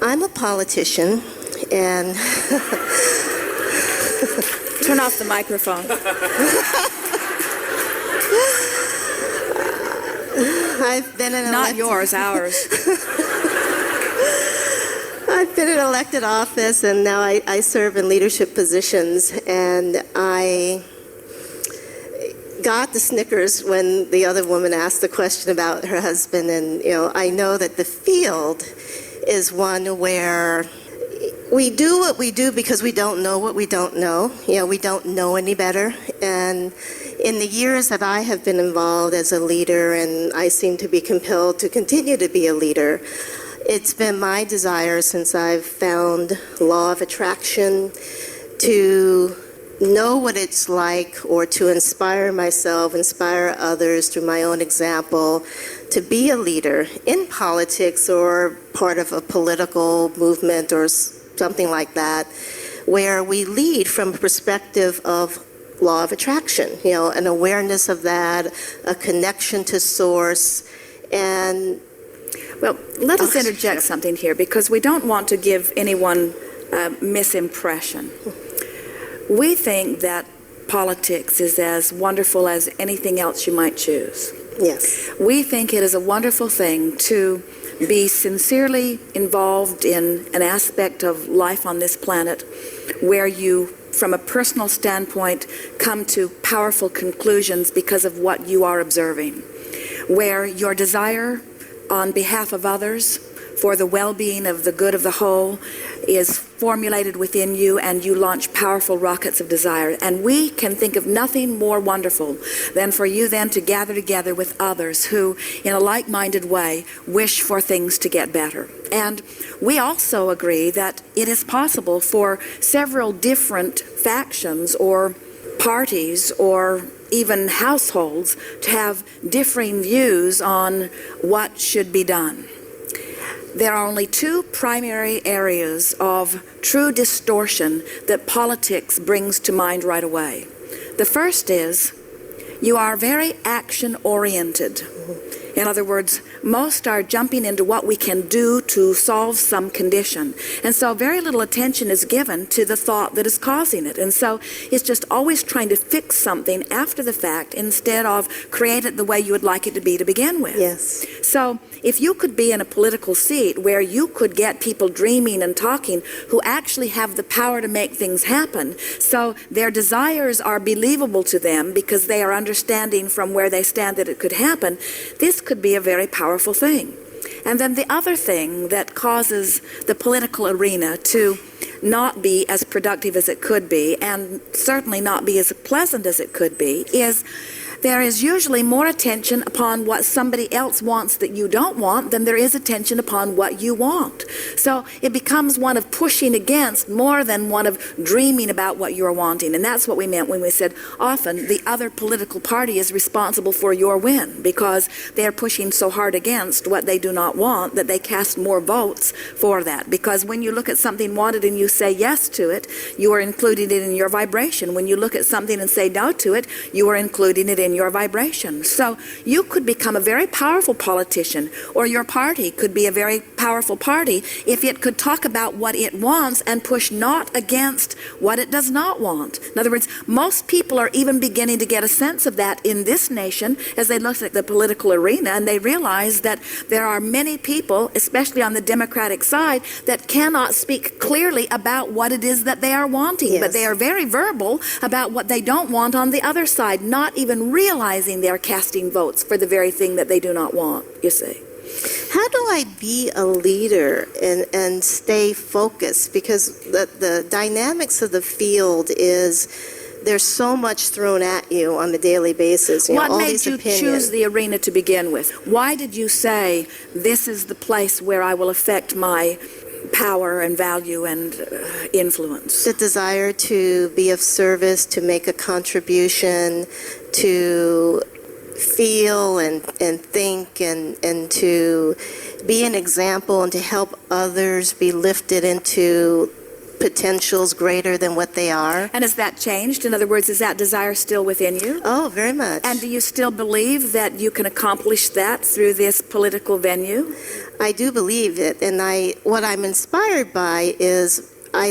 I'm a politician, and turn off the microphone. I've been in Not yours, ours. I've been in elected office, and now I serve in leadership positions, and I got the snickers when the other woman asked the question about her husband, and I know that the field is one where we do what we do because we don't know what we don't know. We don't know any better, and in the years that I have been involved as a leader, and I seem to be compelled to continue to be a leader, it's been my desire since I've found law of attraction to know what it's like, or to inspire myself, inspire others through my own example, to be a leader in politics or part of a political movement or something like that, where we lead from a perspective of law of attraction, an awareness of that, a connection to source, and well, let us interject something here, because we don't want to give anyone a misimpression. We think that politics is as wonderful as anything else you might choose. Yes. We think it is a wonderful thing to be sincerely involved in an aspect of life on this planet where you, from a personal standpoint, come to powerful conclusions because of what you are observing, where your desire on behalf of others for the well-being of the good of the whole is formulated within you, and you launch powerful rockets of desire. And we can think of nothing more wonderful than for you then to gather together with others who, in a like-minded way, wish for things to get better. And we also agree that it is possible for several different factions or parties or even households to have differing views on what should be done. There are only two primary areas of true distortion that politics brings to mind right away. The first is you are very action-oriented. In other words, most are jumping into what we can do to solve some condition. And so very little attention is given to the thought that is causing it. And so it's just always trying to fix something after the fact instead of create it the way you would like it to be to begin with. Yes. So if you could be in a political seat where you could get people dreaming and talking who actually have the power to make things happen, so their desires are believable to them because they are understanding from where they stand that it could happen, this could be a very powerful thing. And then the other thing that causes the political arena to not be as productive as it could be, and certainly not be as pleasant as it could be, is there is usually more attention upon what somebody else wants that you don't want than there is attention upon what you want. So it becomes one of pushing against more than one of dreaming about what you're wanting. And that's what we meant when we said often the other political party is responsible for your win, because they're pushing so hard against what they do not want that they cast more votes for that. Because when you look at something wanted and you say yes to it, you are including it in your vibration. When you look at something and say no to it, you are including it in your vibration. So you could become a very powerful politician, or your party could be a very powerful party if it could talk about what it wants and push not against what it does not want. In other words, most people are even beginning to get a sense of that in this nation as they look at the political arena, and they realize that there are many people, especially on the Democratic side, that cannot speak clearly about what it is that they are wanting. Yes. But they are very verbal about what they don't want on the other side, not even realizing they're casting votes for the very thing that they do not want, you see. How do I be a leader and stay focused? Because the dynamics of the field is there's so much thrown at you on a daily basis. What made you choose the arena to begin with? Why did you say, this is the place where I will affect my power and value and influence? The desire to be of service, to make a contribution, to feel and think and to be an example and to help others be lifted into potentials greater than what they are. And has that changed? In other words, is that desire still within you? Oh, very much. And do you still believe that you can accomplish that through this political venue? I do believe it, and what I'm inspired by is I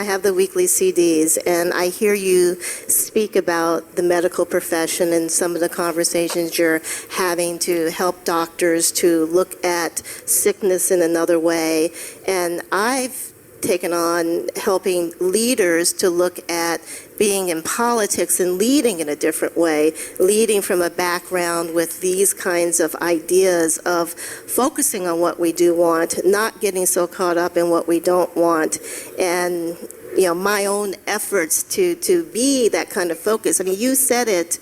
have the weekly CDs, and I hear you speak about the medical profession and some of the conversations you're having to help doctors to look at sickness in another way. And I've taken on helping leaders to look at being in politics and leading in a different way, leading from a background with these kinds of ideas of focusing on what we do want, not getting so caught up in what we don't want, and my own efforts to be that kind of focus. I mean, you said it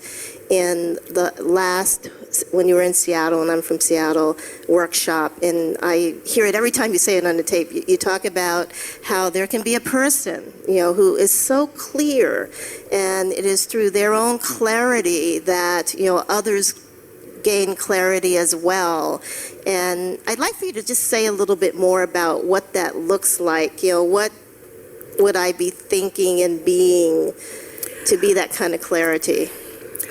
in the last, when you were in Seattle, and I'm from Seattle, workshop, and I hear it every time you say it on the tape. You talk about how there can be a person, who is so clear, and it is through their own clarity that, others gain clarity as well. And I'd like for you to just say a little bit more about what that looks like. What would I be thinking and being to be that kind of clarity?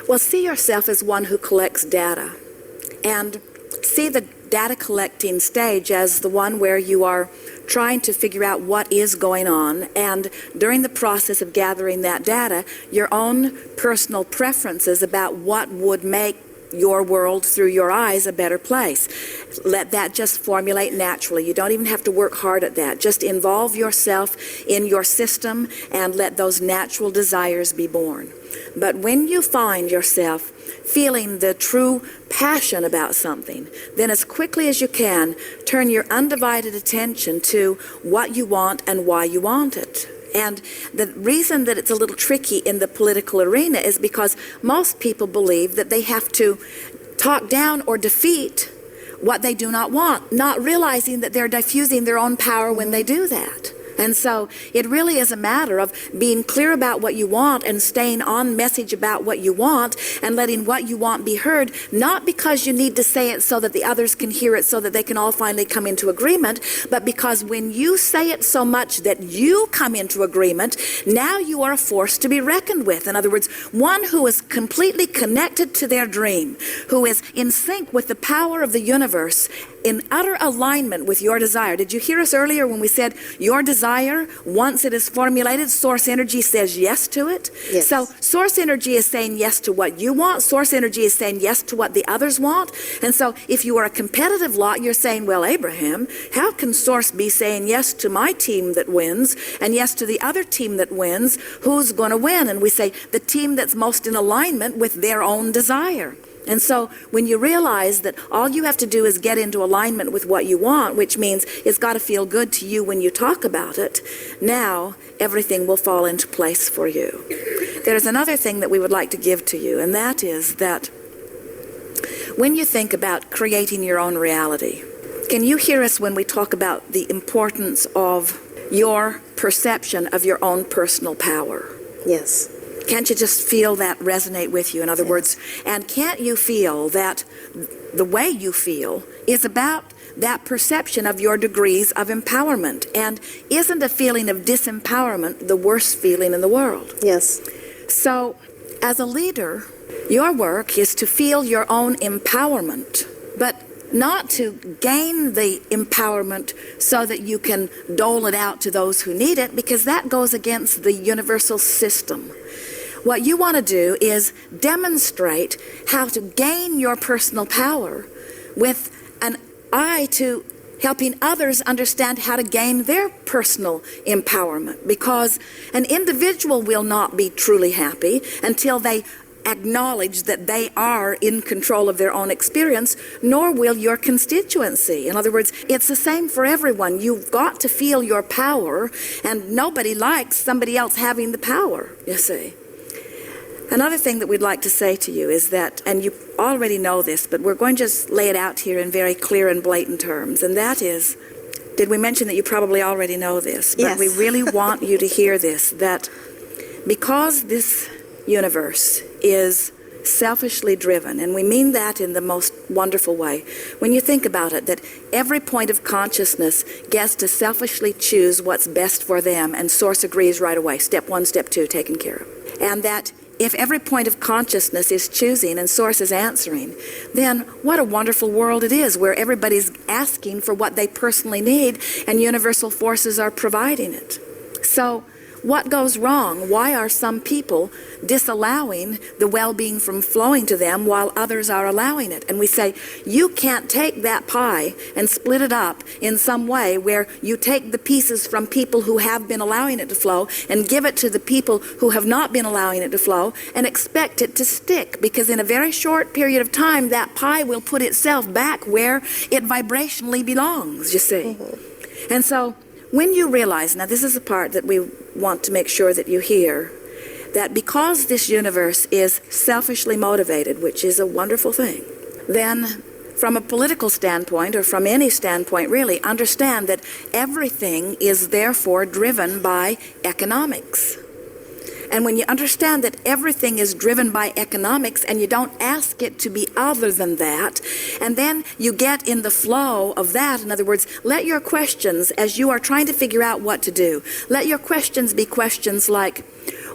Well, see yourself as one who collects data, and see the data collecting stage as the one where you are trying to figure out what is going on, and during the process of gathering that data, your own personal preferences about what would make your world through your eyes a better place. Let that just formulate naturally. You don't even have to work hard at that. Just involve yourself in your system and let those natural desires be born. But when you find yourself feeling the true passion about something, then as quickly as you can, turn your undivided attention to what you want and why you want it. And the reason that it's a little tricky in the political arena is because most people believe that they have to talk down or defeat what they do not want, not realizing that they're diffusing their own power when they do that. And so it really is a matter of being clear about what you want and staying on message about what you want and letting what you want be heard, not because you need to say it so that the others can hear it so that they can all finally come into agreement, but because when you say it so much that you come into agreement, now you are a force to be reckoned with. In other words, one who is completely connected to their dream, who is in sync with the power of the universe, in utter alignment with your desire. Did you hear us earlier when we said your desire, once it is formulated, source energy says yes to it? Yes. So source energy is saying yes to what you want. Source energy is saying yes to what the others want. And so if you are a competitive lot, you're saying, well, Abraham, how can source be saying yes to my team that wins and yes to the other team that wins? Who's going to win? And we say the team that's most in alignment with their own desire. And so when you realize that all you have to do is get into alignment with what you want, which means it's got to feel good to you when you talk about it, now everything will fall into place for you. There's another thing that we would like to give to you, and that is that when you think about creating your own reality, can you hear us when we talk about the importance of your perception of your own personal power? Yes. Can't you just feel that resonate with you? In other words, and can't you feel that the way you feel is about that perception of your degrees of empowerment? And isn't a feeling of disempowerment the worst feeling in the world? Yes. So, as a leader, your work is to feel your own empowerment, but not to gain the empowerment so that you can dole it out to those who need it, because that goes against the universal system. What you want to do is demonstrate how to gain your personal power with an eye to helping others understand how to gain their personal empowerment, because an individual will not be truly happy until they acknowledge that they are in control of their own experience, nor will your constituency. In other words, it's the same for everyone. You've got to feel your power, and nobody likes somebody else having the power, you see. Another thing that we'd like to say to you is that, and you already know this, but we're going to just lay it out here in very clear and blatant terms, and that is, did we mention that you probably already know this? But Yes. we really want you to hear this, that because this universe is selfishly driven, and we mean that in the most wonderful way. When you think about it, that every point of consciousness gets to selfishly choose what's best for them, and Source agrees right away. Step 1, step 2, taken care of. And that if every point of consciousness is choosing and Source is answering, then what a wonderful world it is, where everybody's asking for what they personally need and universal forces are providing it. So what goes wrong? Why are some people disallowing the well-being from flowing to them while others are allowing it? And we say, you can't take that pie and split it up in some way where you take the pieces from people who have been allowing it to flow and give it to the people who have not been allowing it to flow and expect it to stick, because in a very short period of time that pie will put itself back where it vibrationally belongs, you see. And so when you realize, now this is the part that we want to make sure that you hear, that because this universe is selfishly motivated, which is a wonderful thing, then from a political standpoint, or from any standpoint really, understand that everything is therefore driven by economics. And when you understand that everything is driven by economics and you don't ask it to be other than that, and then you get in the flow of that, in other words, let your questions, as you are trying to figure out what to do, let your questions be questions like,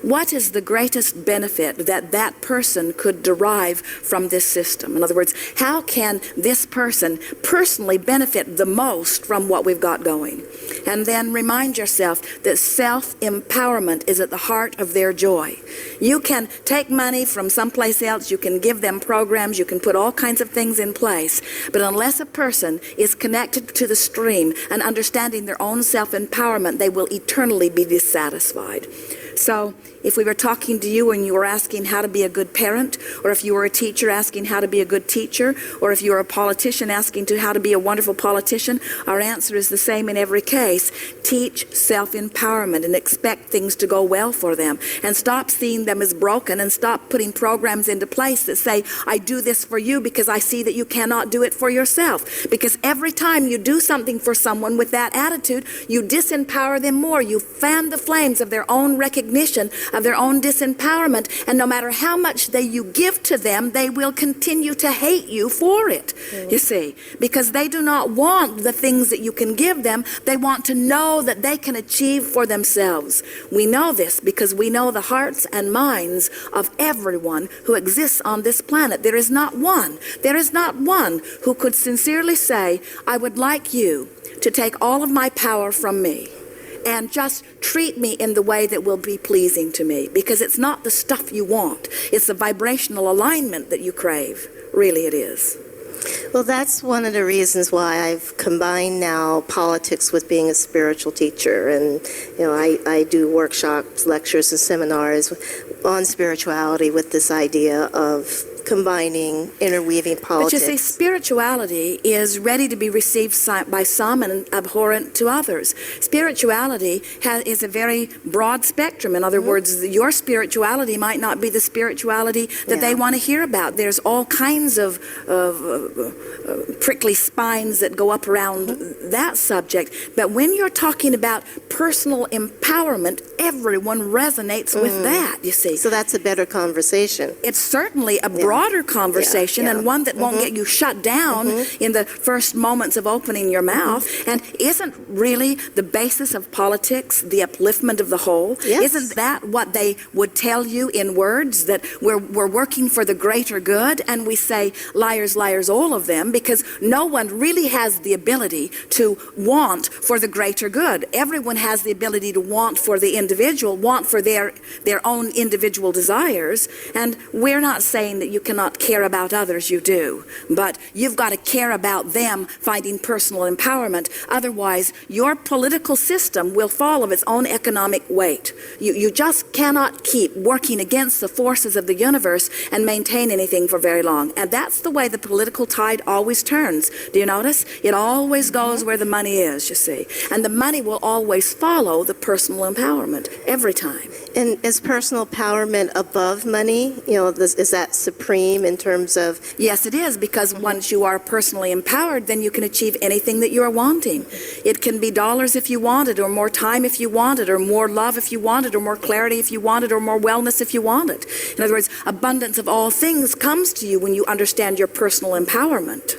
what is the greatest benefit that that person could derive from this system? In other words, how can this person personally benefit the most from what we've got going? And then remind yourself that self-empowerment is at the heart of their joy. You can take money from someplace else, you can give them programs, you can put all kinds of things in place, but unless a person is connected to the stream and understanding their own self-empowerment, they will eternally be dissatisfied. So if we were talking to you and you were asking how to be a good parent, or if you were a teacher asking how to be a good teacher, or if you were a politician asking to how to be a wonderful politician, our answer is the same in every case. Teach self-empowerment and expect things to go well for them, and stop seeing them as broken, and stop putting programs into place that say, I do this for you because I see that you cannot do it for yourself. Because every time you do something for someone with that attitude, you disempower them more. You fan the flames of their own recognition, of their own disempowerment, and no matter how much you give to them, they will continue to hate you for it, you see, because they do not want the things that you can give them. They want to know that they can achieve for themselves. We know this because we know the hearts and minds of everyone who exists on this planet. There is not one who could sincerely say, I would like you to take all of my power from me and just treat me in the way that will be pleasing to me, because it's not the stuff you want, it's the vibrational alignment that you crave. Really it is. Well, that's one of the reasons why I've combined now politics with being a spiritual teacher. And, you know, I do workshops, lectures, and seminars on spirituality with this idea of combining, interweaving politics. But you see, spirituality is ready to be received by some and abhorrent to others. Spirituality is a very broad spectrum. In other words, your spirituality might not be the spirituality that they want to hear about. There's all kinds of prickly spines that go up around that subject. But when you're talking about personal empowerment, everyone resonates with that, you see. So that's a better conversation. It's certainly a broader conversation, and one that won't get you shut down in the first moments of opening your mouth. And isn't really the basis of politics the upliftment of the whole? Yes. Isn't that what they would tell you in words, that we're working for the greater good? And we say, liars, liars, all of them, because no one really has the ability to want for the greater good. Everyone has the ability to want for the individual, want for their own individual desires. And we're not saying that you cannot care about others, you do. But you've got to care about them finding personal empowerment. Otherwise, your political system will fall of its own economic weight. You just cannot keep working against the forces of the universe and maintain anything for very long. And that's the way the political tide always turns. Do you notice? It always goes where the money is, you see. And the money will always follow the personal empowerment every time. And is personal empowerment above money? You know, is that supreme? supreme in terms of, Yes, it is, because once you are personally empowered, then you can achieve anything that you are wanting. It can be dollars if you want it, or more time if you want it, or more love if you want it, or more clarity if you want it, or more wellness if you want it. In other words, abundance of all things comes to you when you understand your personal empowerment.